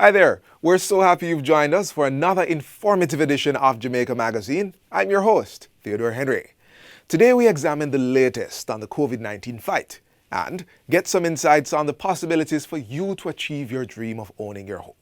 Hi there. We're so happy you've joined us for another informative edition of Jamaica Magazine. I'm your host, Theodore Henry. Today we examine the latest on the COVID-19 fight and get some insights on the possibilities for you to achieve your dream of owning your home.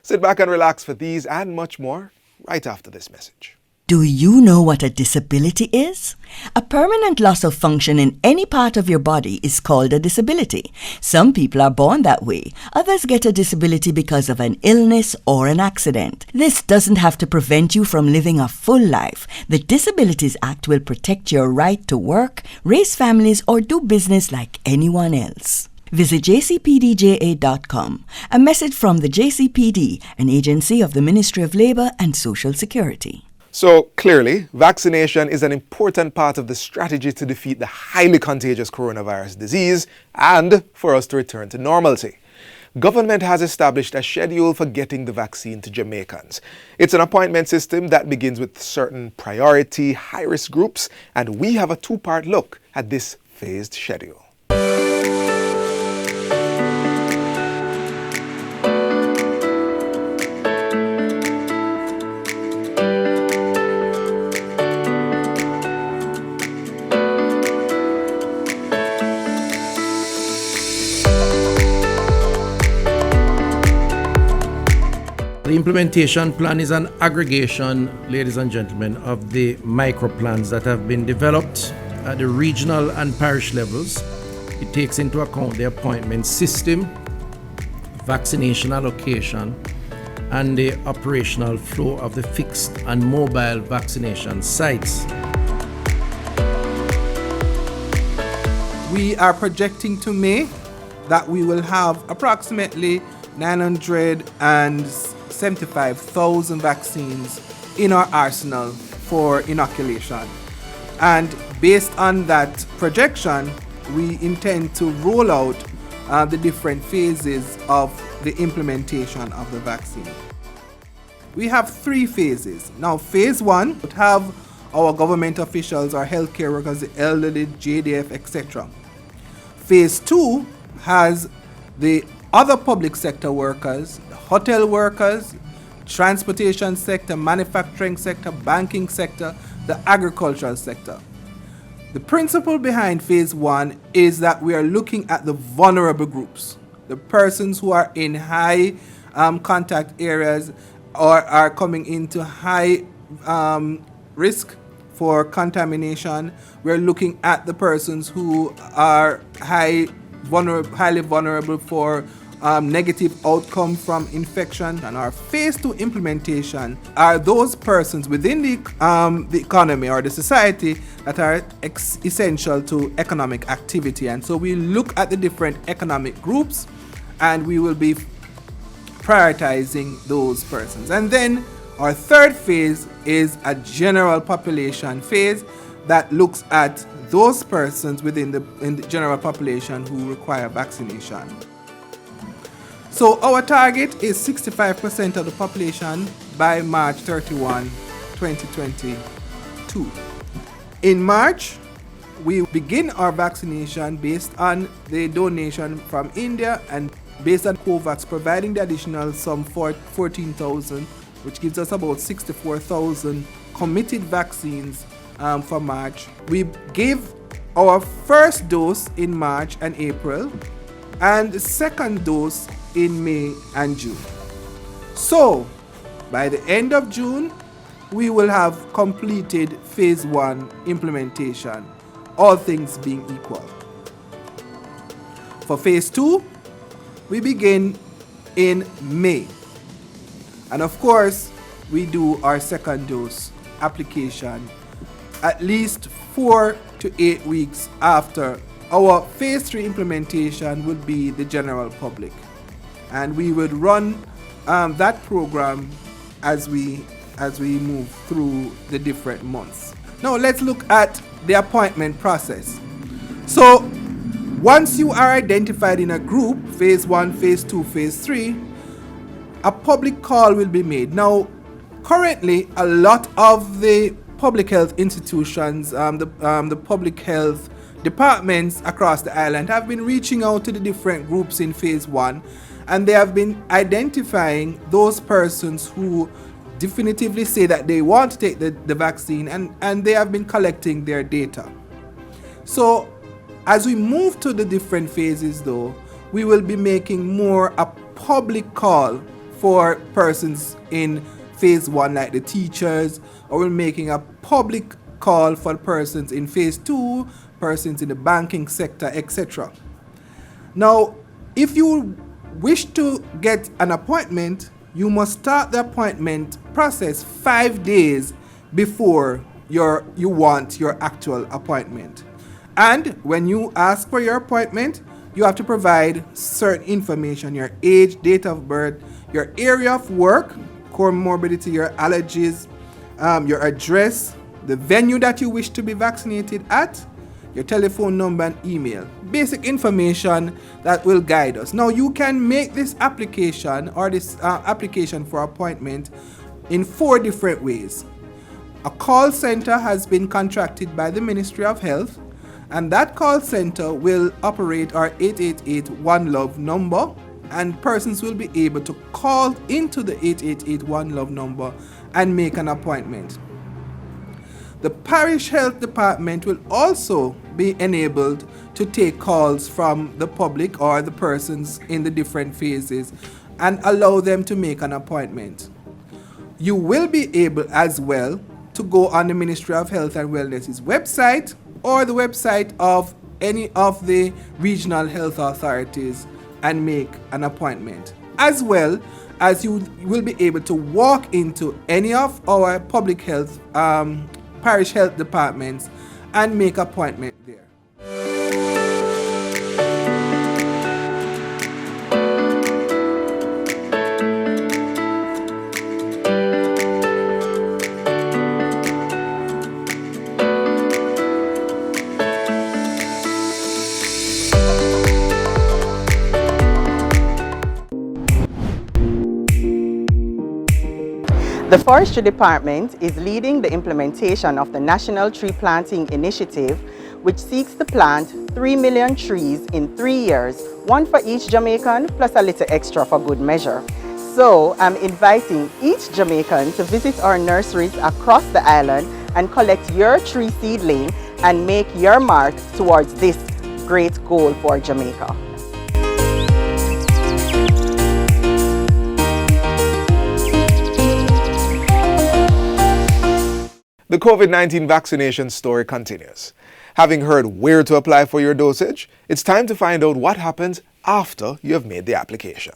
Sit back and relax for these and much more right after this message. Do you know what a disability is? A permanent loss of function in any part of your body is called a disability. Some people are born that way. Others get a disability because of an illness or an accident. This doesn't have to prevent you from living a full life. The Disabilities Act will protect your right to work, raise families, or do business like anyone else. Visit jcpdja.com. A message from the JCPD, an agency of the Ministry of Labour and Social Security. So clearly, vaccination is an important part of the strategy to defeat the highly contagious coronavirus disease and for us to return to normalcy. Government has established a schedule for getting the vaccine to Jamaicans. It's an appointment system that begins with certain priority high-risk groups, and we have a two-part look at this phased schedule. The implementation plan is an aggregation, ladies and gentlemen, of the micro plans that have been developed at the regional and parish levels. It takes into account the appointment system, vaccination allocation, and the operational flow of the fixed and mobile vaccination sites. We are projecting to May that we will have approximately 975,000 vaccines in our arsenal for inoculation. And based on that projection, we intend to roll out the different phases of the implementation of the vaccine. We have 3 phases. Now, phase 1 would have our government officials, our healthcare workers, the elderly, JDF, etc. Phase 2 has the other public sector workers, hotel workers, transportation sector, manufacturing sector, banking sector, the agricultural sector. The principle behind phase 1 is that we are looking at the vulnerable groups, the persons who are in high contact areas or are coming into high risk for contamination. We're looking at the persons who are highly vulnerable for negative outcome from infection. And our phase 2 implementation are those persons within the economy or the society that are essential to economic activity. And so we look at the different economic groups and we will be prioritizing those persons. And then our third phase is a general population phase that looks at those persons in the general population who require vaccination. So our target is 65% of the population by March 31, 2022. In March, we begin our vaccination based on the donation from India and based on COVAX providing the additional some 14,000, which gives us about 64,000 committed vaccines for March. We gave our first dose in March and April and the second dose in May and June. So by the end of June, we will have completed phase 1 implementation, all things being equal. For phase 2, we begin in May. And of course, we do our second dose application at least 4 to 8 weeks after our phase 3 implementation would be the general public. And we would run that program as we move through the different months. Now let's look at the appointment process. So once you are identified in a group, phase 1, phase 2, phase 3, a public call will be made. Now currently a lot of the public health institutions, the public health departments across the island have been reaching out to the different groups in phase 1 And they have been identifying those persons who definitively say that they want to take the vaccine, and they have been collecting their data. So as we move to the different phases though, we will be making more a public call for persons in phase 1 like the teachers, or we're making a public call for persons in phase 2, persons in the banking sector, etc. Now, if you wish to get an appointment, you must start the appointment process 5 days before you want your actual appointment. And when you ask for your appointment, you have to provide certain information: your age, date of birth, your area of work, comorbidity, your allergies, your address, the venue that you wish to be vaccinated at, your telephone number and email. Basic information that will guide us. Now, you can make this application or this application for appointment in 4 different ways. A call center has been contracted by the Ministry of Health, and that call center will operate our 888 One Love number, and persons will be able to call into the 888 One Love number and make an appointment. The parish health department will also be enabled to take calls from the public or the persons in the different phases and allow them to make an appointment. You will be able as well to go on the Ministry of Health and Wellness's website or the website of any of the regional health authorities and make an appointment. As well as you will be able to walk into any of our public health parish health departments and make appointment there. The Forestry Department is leading the implementation of the National Tree Planting Initiative, which seeks to plant 3 million trees in 3 years, 1 for each Jamaican plus a little extra for good measure. So I'm inviting each Jamaican to visit our nurseries across the island and collect your tree seedling and make your mark towards this great goal for Jamaica. The COVID-19 vaccination story continues. Having heard where to apply for your dosage, it's time to find out what happens after you have made the application.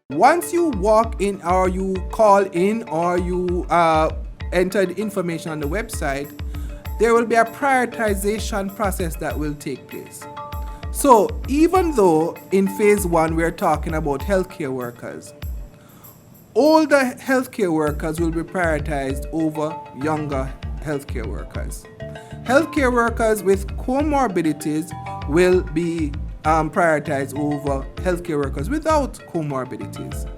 Once you walk in or you call in or you enter the information on the website, there will be a prioritization process that will take place. So even though in phase 1 we're talking about healthcare workers, older healthcare workers will be prioritized over younger healthcare workers. Healthcare workers with comorbidities will be prioritized over healthcare workers without comorbidities.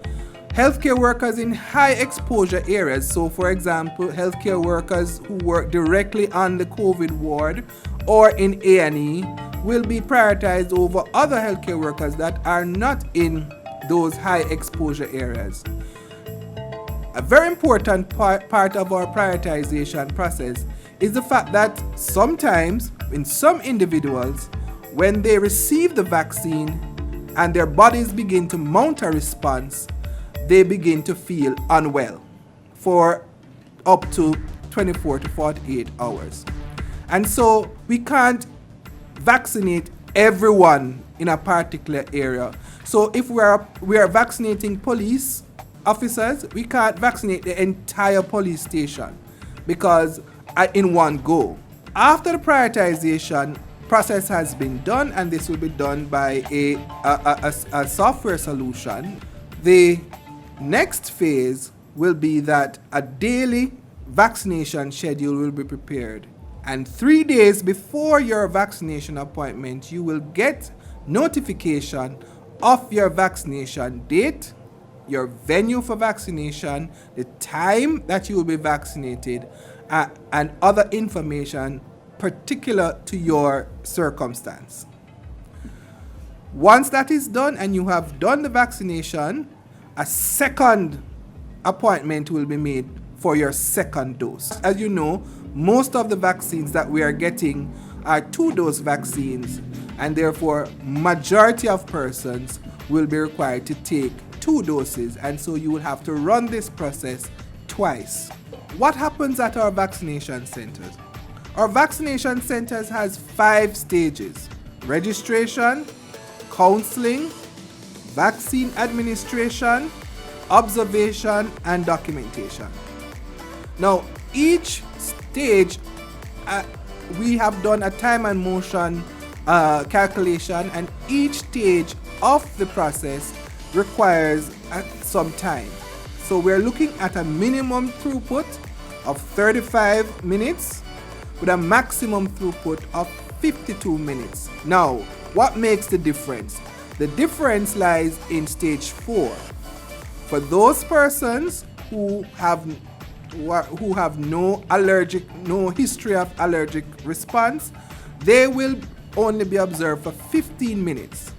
Healthcare workers in high exposure areas, so for example, healthcare workers who work directly on the COVID ward or in A&E will be prioritized over other healthcare workers that are not in those high exposure areas. A very important part of our prioritization process is the fact that sometimes in some individuals, when they receive the vaccine and their bodies begin to mount a response, they begin to feel unwell for up to 24 to 48 hours. And so we can't vaccinate everyone in a particular area. So if we are vaccinating police officers, we can't vaccinate the entire police station because in one go. After the prioritization process has been done, and this will be done by a software solution, the next phase will be that a daily vaccination schedule will be prepared, And 3 days before your vaccination appointment, you will get notification of your vaccination date, your venue for vaccination, the time that you will be vaccinated, and other information particular to your circumstance. Once that is done and you have done the vaccination, a second appointment will be made for your second dose. As you know, most of the vaccines that we are getting are 2-dose vaccines, and therefore majority of persons will be required to take 2 doses, and so you will have to run this process twice. What happens at our vaccination centers? Our vaccination centers has 5 stages: registration, counseling, vaccine administration, observation, and documentation. Now, each stage we have done a time and motion calculation, and each stage of the process requires some time. So we're looking at a minimum throughput of 35 minutes with a maximum throughput of 52 minutes. Now, what makes the difference? The difference lies in stage 4. For those persons who have no history of allergic response, they will only be observed for 15 minutes.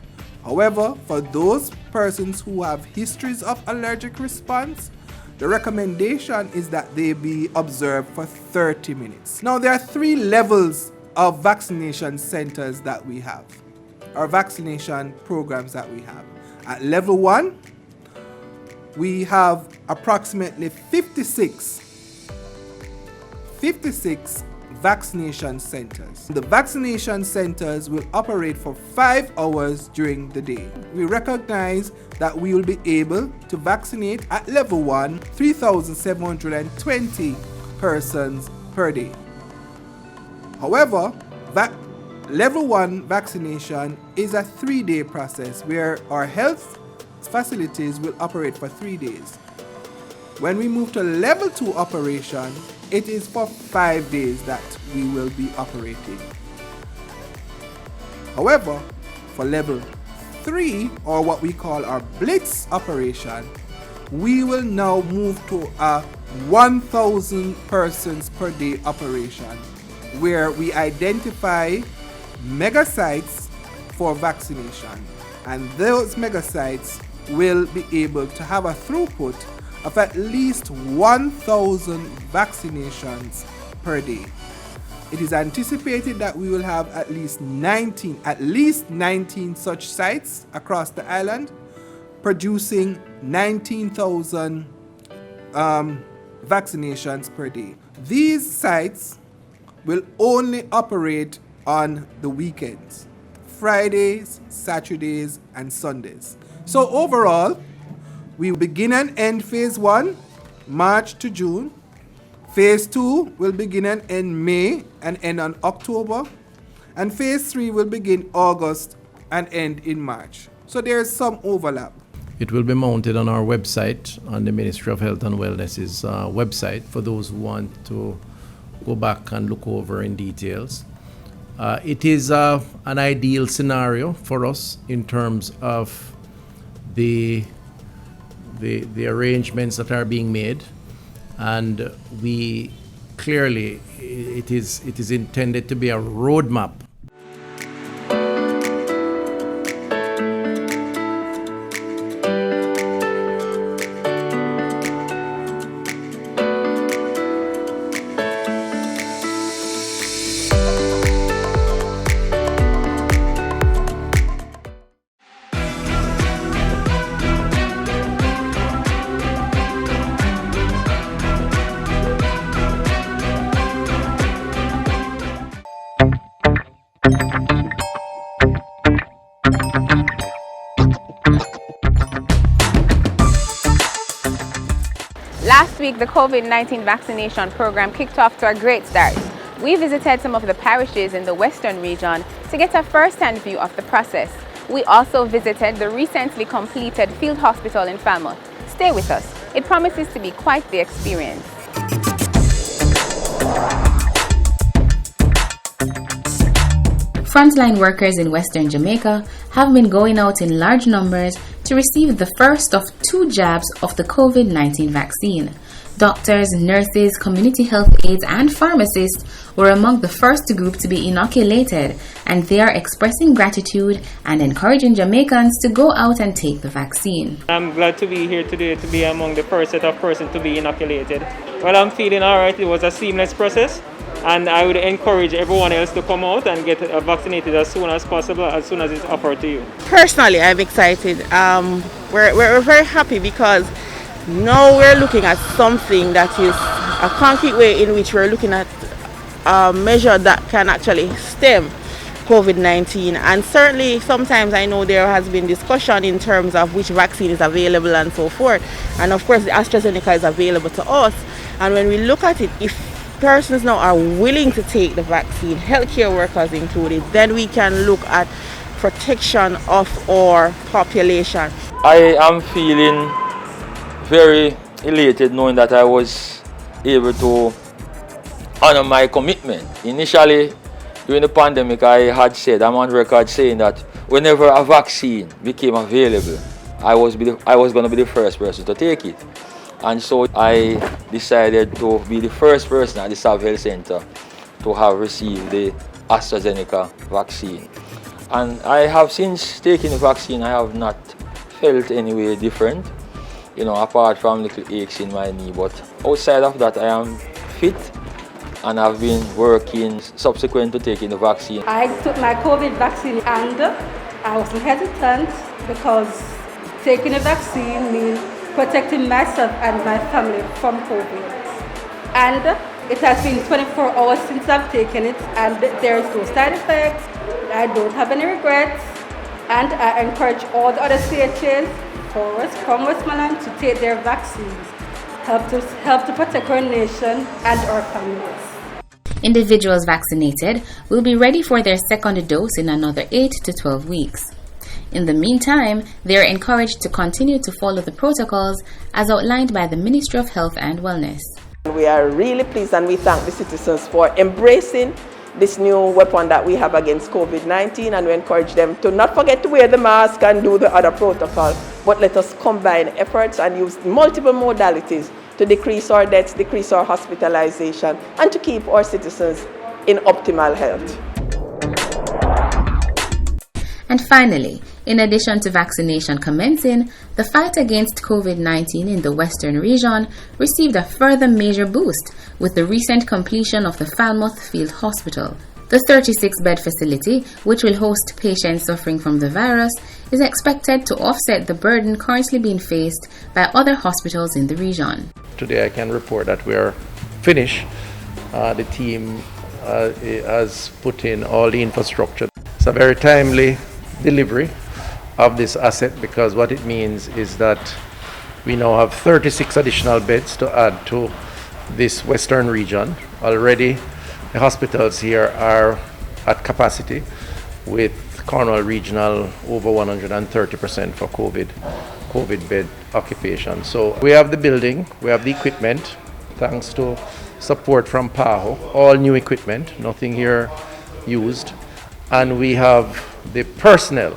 However, for those persons who have histories of allergic response, the recommendation is that they be observed for 30 minutes. Now, there are 3 levels of vaccination centers that we have, or vaccination programs that we have. At level 1, we have approximately 56 vaccination centers. The vaccination centers will operate for 5 hours during the day. We recognize that we will be able to vaccinate at level 1 3,720 persons per day. However, level 1 vaccination is a 3-day process where our health facilities will operate for 3 days. When we move to level 2 operation, it is for 5 days that we will be operating. However, for level 3, or what we call our blitz operation, we will now move to a 1,000 persons per day operation, where we identify mega sites for vaccination, and those mega sites will be able to have a throughput of at least 1,000 vaccinations per day. It is anticipated that we will have at least 19 such sites across the island, producing 19,000 vaccinations per day. These sites will only operate on the weekends, Fridays, Saturdays, and Sundays. So overall, we will begin and end phase 1, March to June. Phase 2 will begin and end May and end on October. And phase 3 will begin August and end in March. So there is some overlap. It will be mounted on our website, on the Ministry of Health and Wellness's website, for those who want to go back and look over in details. It is an ideal scenario for us in terms of the arrangements that are being made, and we clearly, it is intended to be a roadmap. Last week, the COVID-19 vaccination program kicked off to a great start. We visited some of the parishes in the Western region to get a first-hand view of the process. We also visited the recently completed field hospital in Falmouth. Stay with us. It promises to be quite the experience. Frontline workers in Western Jamaica have been going out in large numbers to receive the first of 2 jabs of the COVID-19 vaccine. Doctors, nurses, community health aides, and pharmacists were among the first group to be inoculated, and they are expressing gratitude and encouraging Jamaicans to go out and take the vaccine. I'm glad to be here today to be among the first set of persons to be inoculated. Well, I'm feeling all right. It was a seamless process, and I would encourage everyone else to come out and get vaccinated as soon as possible, as soon as it's offered to you. Personally, I'm excited. We're very happy because now we're looking at something that is a concrete way in which we're looking at a measure that can actually stem COVID-19. And certainly sometimes I know there has been discussion in terms of which vaccine is available and so forth. And of course the AstraZeneca is available to us. And when we look at it, if persons now are willing to take the vaccine, healthcare workers included, then we can look at protection of our population. I am feeling very elated knowing that I was able to honor my commitment. Initially, during the pandemic, I had said, I'm on record saying that whenever a vaccine became available, I was going to be the first person to take it. And so I decided to be the first person at the South Health Center to have received the AstraZeneca vaccine. And I have since taken the vaccine, I have not felt any way different, apart from little aches in my knee. But outside of that, I am fit and I've been working subsequent to taking the vaccine. I took my COVID vaccine and I wasn't hesitant because taking a vaccine means protecting myself and my family from COVID. And it has been 24 hours since I've taken it and there is no side effects. I don't have any regrets. And I encourage all the other CHAs from Westmoreland to take their vaccines. Help to protect our nation and our families. Individuals vaccinated will be ready for their second dose in another 8 to 12 weeks. In the meantime, they are encouraged to continue to follow the protocols as outlined by the Ministry of Health and Wellness. We are really pleased and we thank the citizens for embracing this new weapon that we have against COVID-19, and we encourage them to not forget to wear the mask and do the other protocol, but let us combine efforts and use multiple modalities to decrease our deaths, decrease our hospitalization, and to keep our citizens in optimal health. And finally, in addition to vaccination commencing, the fight against COVID-19 in the Western region received a further major boost with the recent completion of the Falmouth Field Hospital. The 36-bed facility, which will host patients suffering from the virus, is expected to offset the burden currently being faced by other hospitals in the region. Today I can report that we are finished. The team has put in all the infrastructure. It's a very timely delivery of this asset because what it means is that we now have 36 additional beds to add to this Western region. Already the hospitals here are at capacity with Cornwall Regional over 130% for COVID bed occupation. So we have the building, we have the equipment, thanks to support from PAHO, all new equipment, nothing here used, and we have the personnel.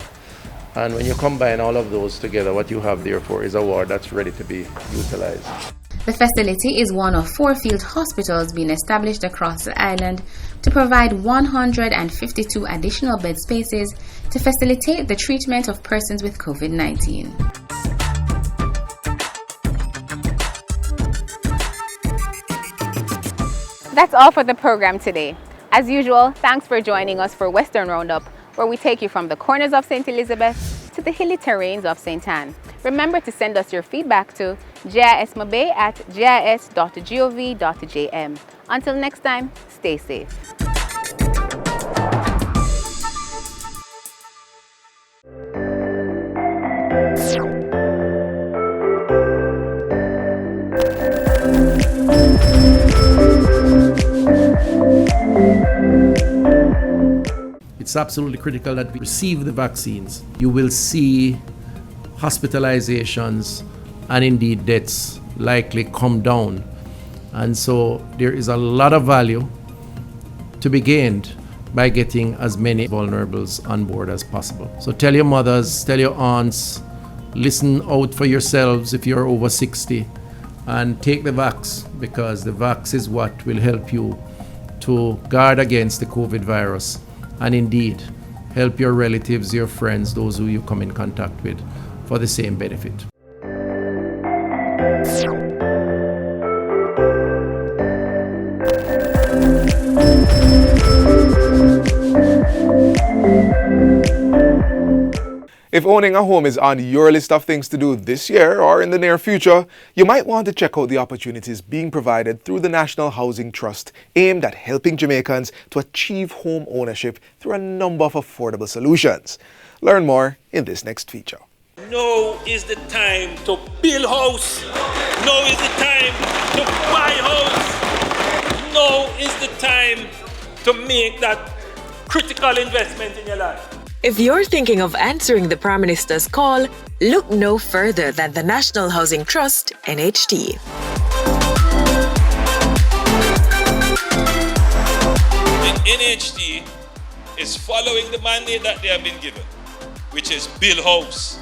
And when you combine all of those together, what you have therefore is a ward that's ready to be utilized. The facility is one of 4 field hospitals being established across the island to provide 152 additional bed spaces to facilitate the treatment of persons with COVID-19. That's all for the program today. As usual, thanks for joining us for Western Roundup, where we take you from the corners of St. Elizabeth to the hilly terrains of St. Anne. Remember to send us your feedback to gis@gis.gov.jm. Until next time, stay safe. It's absolutely critical that we receive the vaccines. You will see hospitalizations and indeed deaths likely come down. And so there is a lot of value to be gained by getting as many vulnerables on board as possible. So tell your mothers, tell your aunts, listen out for yourselves if you're over 60, and take the vax, because the vax is what will help you to guard against the COVID virus, and indeed help your relatives, your friends, those who you come in contact with, for the same benefit. If owning a home is on your list of things to do this year or in the near future, you might want to check out the opportunities being provided through the National Housing Trust, aimed at helping Jamaicans to achieve home ownership through a number of affordable solutions. Learn more in this next feature. Now is the time to build house. Now is the time to buy house. Now is the time to make that critical investment in your life. If you're thinking of answering the Prime Minister's call, look no further than the National Housing Trust, NHT. The NHT is following the mandate that they have been given, which is build house,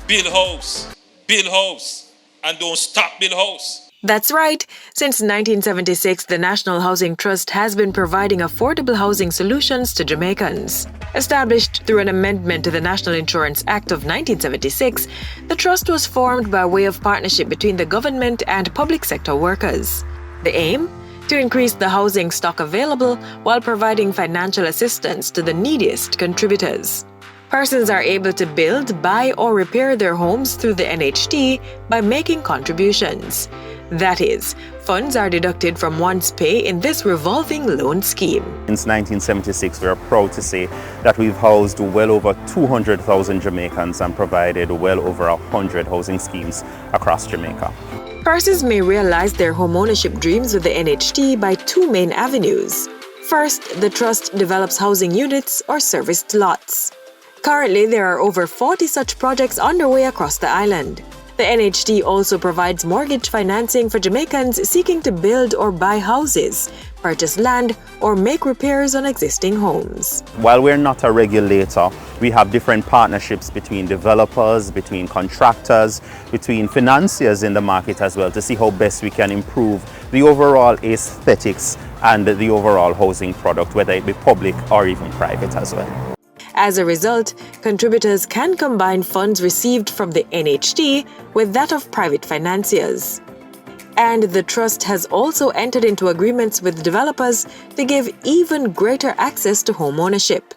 build house, build house, and don't stop build house. That's right. Since 1976, the National Housing Trust has been providing affordable housing solutions to Jamaicans. Established through an amendment to the National Insurance Act of 1976, the trust was formed by way of partnership between the government and public sector workers. The aim? To increase the housing stock available while providing financial assistance to the neediest contributors. Persons are able to build, buy, or repair their homes through the NHT by making contributions. That is, funds are deducted from one's pay in this revolving loan scheme. Since 1976, we are proud to say that we've housed well over 200,000 Jamaicans and provided well over 100 housing schemes across Jamaica. Persons may realize their homeownership dreams with the NHT by two main avenues. First, the trust develops housing units or serviced lots. Currently, there are over 40 such projects underway across the island. The NHT also provides mortgage financing for Jamaicans seeking to build or buy houses, purchase land, or make repairs on existing homes. While we're not a regulator, we have different partnerships between developers, between contractors, between financiers in the market as well, to see how best we can improve the overall aesthetics and the overall housing product, whether it be public or even private as well. As a result, contributors can combine funds received from the NHT with that of private financiers. And the trust has also entered into agreements with developers to give even greater access to home ownership.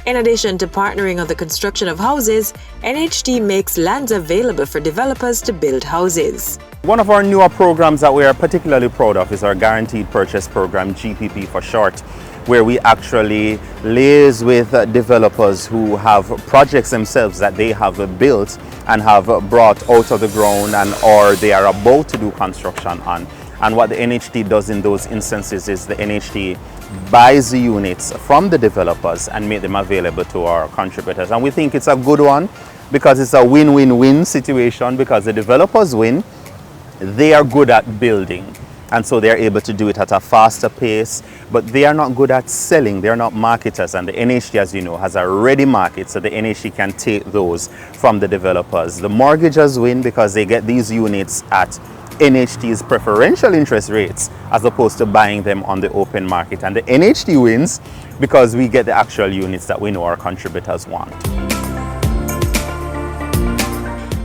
In addition to partnering on the construction of houses, NHT makes lands available for developers to build houses. One of our newer programs that we are particularly proud of is our Guaranteed Purchase Program, GPP for short, where we actually liaise with developers who have projects themselves that they have built and have brought out of the ground and or they are about to do construction on. And what the NHT does in those instances is the NHT buys the units from the developers and make them available to our contributors. And we think it's a good one because it's a win-win-win situation, because the developers win, they are good at building. And so they're able to do it at a faster pace, but they are not good at selling. They're not marketers, and the NHT, as you know, has a ready market, so the NHT can take those from the developers. The mortgagors win because they get these units at NHT's preferential interest rates as opposed to buying them on the open market. And the NHT wins because we get the actual units that we know our contributors want.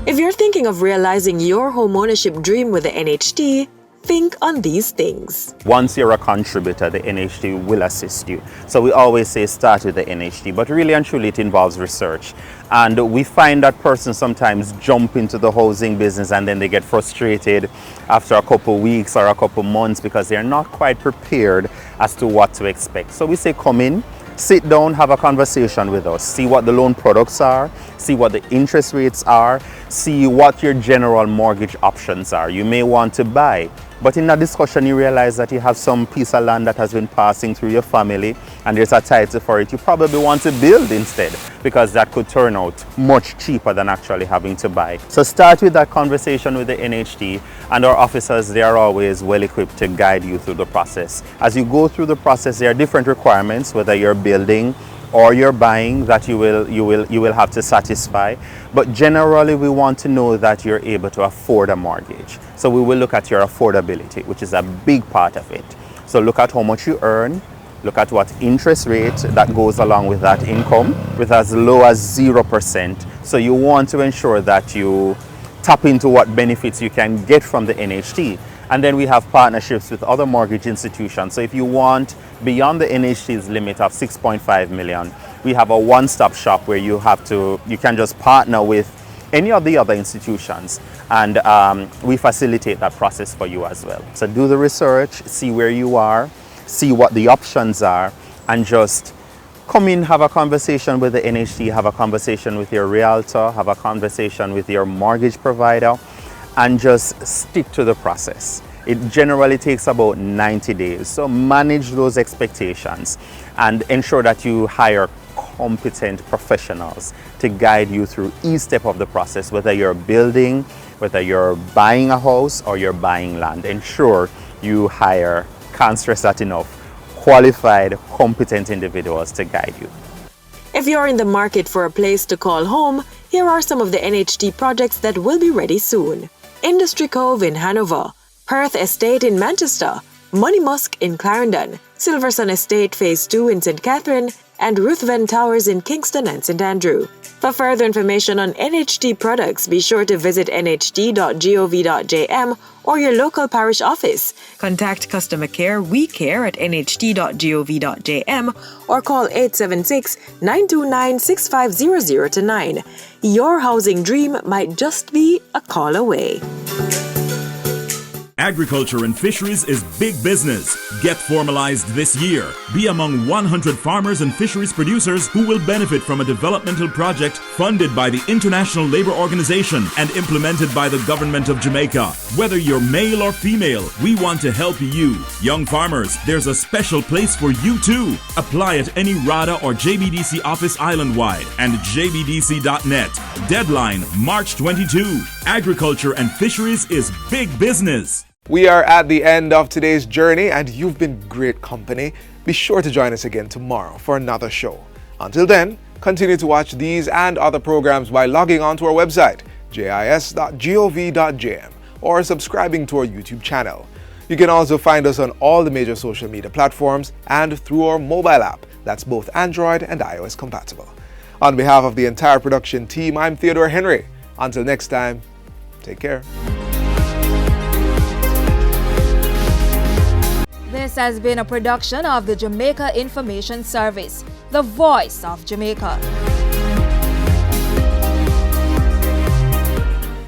If you're thinking of realizing your homeownership dream with the NHT, think on these things. Once you're a contributor, the NHT will assist you. So we always say start with the NHT, but really and truly it involves research. And we find that persons sometimes jump into the housing business and then they get frustrated after a couple weeks or a couple months because they're not quite prepared as to what to expect. So we say come in, sit down, have a conversation with us, see what the loan products are, see what the interest rates are, See what your general mortgage options are. You may want to buy, but in that discussion you realize that you have some piece of land that has been passing through your family and there's a title for it. You probably want to build instead, because that could turn out much cheaper than actually having to buy. So start with that conversation with the NHT, and our officers, they are always well equipped to guide you through the process. As you go through the process, there are different requirements, whether you're building or you're buying, that you will have to satisfy. But generally we want to know that you're able to afford a mortgage. So we will look at your affordability, which is a big part of it. So look at how much you earn, look at what interest rate that goes along with that income, with as low as 0%. So you want to ensure that you tap into what benefits you can get from the NHT. And then we have partnerships with other mortgage institutions. So if you want beyond the NHT's limit of 6.5 million, we have a one-stop shop where you can just partner with any of the other institutions, and we facilitate that process for you as well. So do the research, see where you are, see what the options are, and just come in, have a conversation with the NHT, have a conversation with your realtor, have a conversation with your mortgage provider, and just stick to the process. It generally takes about 90 days. So manage those expectations and ensure that you hire competent professionals to guide you through each step of the process, whether you're building, whether you're buying a house or you're buying land. Ensure you hire, can't stress that enough, qualified, competent individuals to guide you. If you're in the market for a place to call home, here are some of the NHT projects that will be ready soon. Industry Cove in Hanover, Perth Estate in Manchester, Money Musk in Clarendon, Silverson Estate Phase 2 in St. Catherine, and Ruthven Towers in Kingston and St. Andrew. For further information on NHT products, be sure to visit nht.gov.jm or your local parish office. Contact customer care, We Care at nht.gov.jm or call 876-929-6500 Your housing dream might just be a call away. Agriculture and fisheries is big business. Get formalized this year. Be among 100 farmers and fisheries producers who will benefit from a developmental project funded by the International Labour Organization and implemented by the Government of Jamaica. Whether you're male or female, we want to help you. Young farmers, there's a special place for you too. Apply at any RADA or JBDC office island-wide and jbdc.net. Deadline March 22. Agriculture and fisheries is big business. We are at the end of today's journey, and you've been great company. Be sure to join us again tomorrow for another show. Until then, continue to watch these and other programs by logging on to our website, jis.gov.jm, or subscribing to our YouTube channel. You can also find us on all the major social media platforms and through our mobile app that's both Android and iOS compatible. On behalf of the entire production team, I'm Theodore Henry. Until next time, take care. This has been a production of the Jamaica Information Service, the voice of Jamaica.